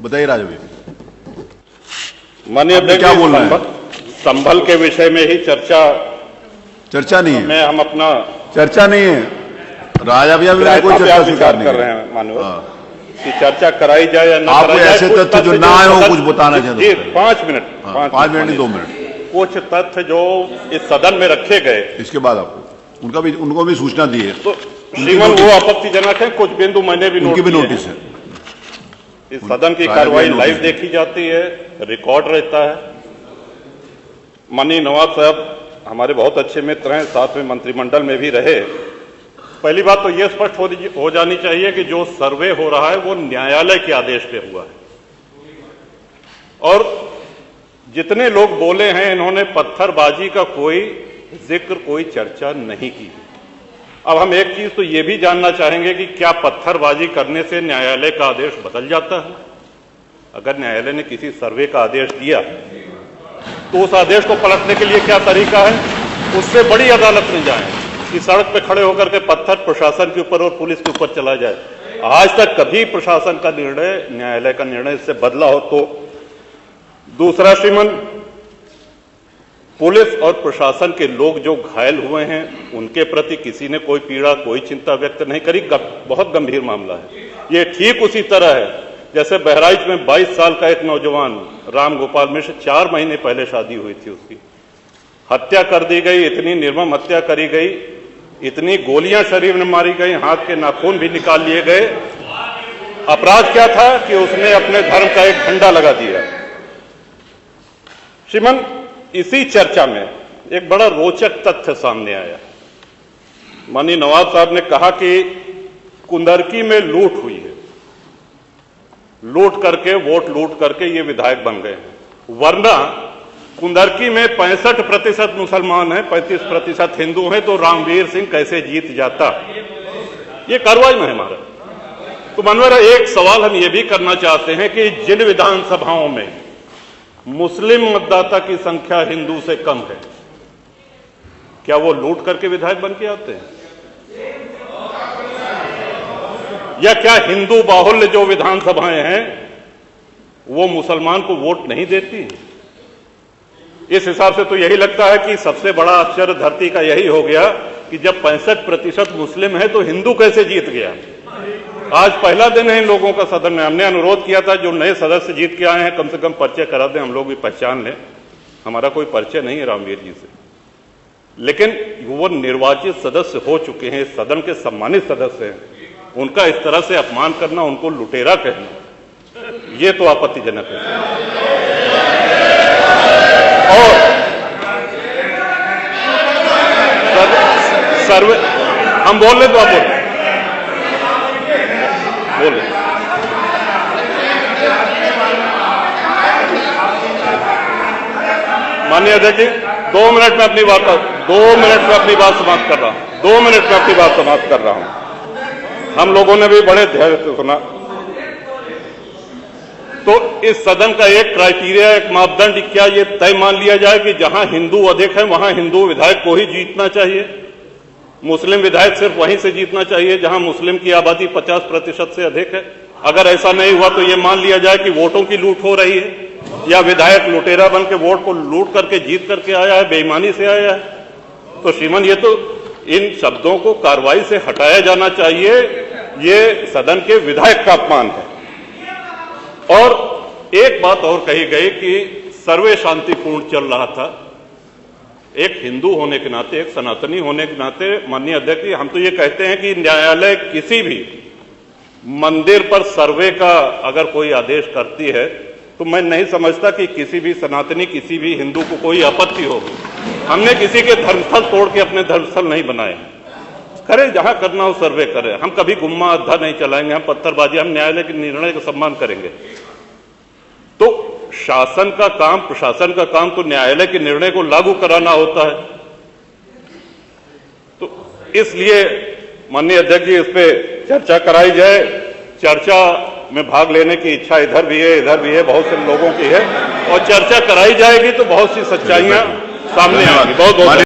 बताइए राजा भाई, माननीय अध्यक्ष, क्या बोल रहे हैं? संभल के विषय में ही चर्चा नहीं है, में हम अपना चर्चा नहीं है राजा भैया, कोई चर्चा स्वीकार नहीं कर रहे हैं माननीय कि चर्चा कराई जाए या ना कराई जाए। ऐसे तथ्य जो ना आए हो कुछ बताना चाहते हैं? 5 मिनट, 5 मिनट नहीं 2 मिनट। कुछ तथ्य जो इस सदन में रखे गए, इसके बाद आपको उनको भी सूचना दी है, तो श्रीमान वो आपत्तिजनक है। कुछ बिंदु मैंने भी नोटिस है। इस सदन की कार्रवाई लाइव देखी जाती है, रिकॉर्ड रहता है। माननीय नवाब साहब हमारे बहुत अच्छे मित्र हैं, साथ में मंत्रिमंडल में भी रहे। पहली बात तो यह स्पष्ट हो जानी चाहिए कि जो सर्वे हो रहा है वो न्यायालय के आदेश पे हुआ है, और जितने लोग बोले हैं इन्होंने पत्थरबाजी का कोई जिक्र, कोई चर्चा नहीं की। अब हम एक चीज तो ये भी जानना चाहेंगे कि क्या पत्थरबाजी करने से न्यायालय का आदेश बदल जाता है? अगर न्यायालय ने किसी सर्वे का आदेश दिया तो उस आदेश को पलटने के लिए क्या तरीका है? उससे बड़ी अदालत में जाएं कि सड़क पे खड़े होकर के पत्थर प्रशासन के ऊपर और पुलिस के ऊपर चला जाए। आज तक कभी प्रशासन का निर्णय, न्यायालय का निर्णय इससे बदला हो तो? दूसरा श्रीमान, पुलिस और प्रशासन के लोग जो घायल हुए हैं उनके प्रति किसी ने कोई पीड़ा, कोई चिंता व्यक्त नहीं करी। बहुत गंभीर मामला है ये। ठीक उसी तरह है जैसे बहराइच में 22 साल का एक नौजवान राम गोपाल मिश्र, 4 महीने पहले शादी हुई थी, उसकी हत्या कर दी गई। इतनी निर्मम हत्या करी गई, इतनी गोलियां शरीर में मारी गई, हाथ के नाखून भी निकाल लिए गए। अपराध क्या था कि उसने अपने धर्म का एक झंडा लगा दिया। श्रीमान, इसी चर्चा में एक बड़ा रोचक तथ्य सामने आया। माननीय नवाब साहब ने कहा कि कुंदरकी में लूट हुई है, लूट करके, वोट लूट करके ये विधायक बन गए, वरना कुंदरकी में 65% मुसलमान हैं, 35% हिंदू हैं, तो रामवीर सिंह कैसे जीत जाता? ये कार्रवाई में है हमारा। तो मनोहर, एक सवाल हम ये भी करना चाहते हैं कि जिन विधानसभाओं में मुस्लिम मतदाता की संख्या हिंदू से कम है, क्या वो लूट करके विधायक बन के आते हैं? या क्या हिंदू बाहुल्य जो विधानसभाएं हैं वो मुसलमान को वोट नहीं देती? इस हिसाब से तो यही लगता है कि सबसे बड़ा आश्चर्य धरती का यही हो गया कि जब 65% मुस्लिम है तो हिंदू कैसे जीत गया? आज पहला दिन है इन लोगों का सदन में। हमने अनुरोध किया था जो नए सदस्य जीत के आए हैं कम से कम परिचय करा दें, हम लोग भी पहचान लें। हमारा कोई परिचय नहीं है रामवीर जी से, लेकिन वो निर्वाचित सदस्य हो चुके हैं, सदन के सम्मानित सदस्य हैं, उनका इस तरह से अपमान करना, उनको लुटेरा कहना, ये तो आपत्तिजनक है। और सर्वे हम बोल रहे तो आप बोले। माननीय अध्यक्ष जी, 2 मिनट में अपनी बात समाप्त कर रहा हूं। 2 मिनट में अपनी बात समाप्त कर रहा हूं। हम लोगों ने भी बड़े धैर्य से सुना। तो इस सदन का एक क्राइटेरिया, एक मापदंड क्या ये तय मान लिया जाए कि जहां हिंदू अधिक है वहां हिंदू विधायक को ही जीतना चाहिए, मुस्लिम विधायक सिर्फ वहीं से जीतना चाहिए जहां मुस्लिम की आबादी 50% से अधिक है? अगर ऐसा नहीं हुआ तो ये मान लिया जाए कि वोटों की लूट हो रही है या विधायक लुटेरा बन के वोट को लूट करके जीत करके आया है, बेईमानी से आया है। तो श्रीमान, ये तो इन शब्दों को कार्रवाई से हटाया जाना चाहिए। ये सदन के विधायक का अपमान है। और एक बात और कही गई कि सर्वे शांतिपूर्ण चल रहा था। एक हिंदू होने के नाते, एक सनातनी होने के नाते माननीय अध्यक्ष जी, हम तो ये कहते हैं कि न्यायालय किसी भी मंदिर पर सर्वे का अगर कोई आदेश करती है तो मैं नहीं समझता कि किसी भी सनातनी, किसी भी हिंदू को कोई आपत्ति होगी। हमने किसी के धर्मस्थल तोड़ के अपने धर्मस्थल नहीं बनाए। करें जहां करना हो सर्वे करें, हम कभी गुम्मा अद्धा नहीं चलाएंगे, हम पत्थरबाजी, हम न्यायालय के निर्णय का सम्मान करेंगे। तो शासन का काम, प्रशासन का काम तो न्यायालय के निर्णय को लागू कराना होता है। तो इसलिए माननीय अध्यक्ष जी, इस पे चर्चा कराई जाए। चर्चा में भाग लेने की इच्छा इधर भी है, बहुत से लोगों की है, और चर्चा कराई जाएगी तो बहुत सी सच्चाइयां सामने आएंगी। बहुत बहुत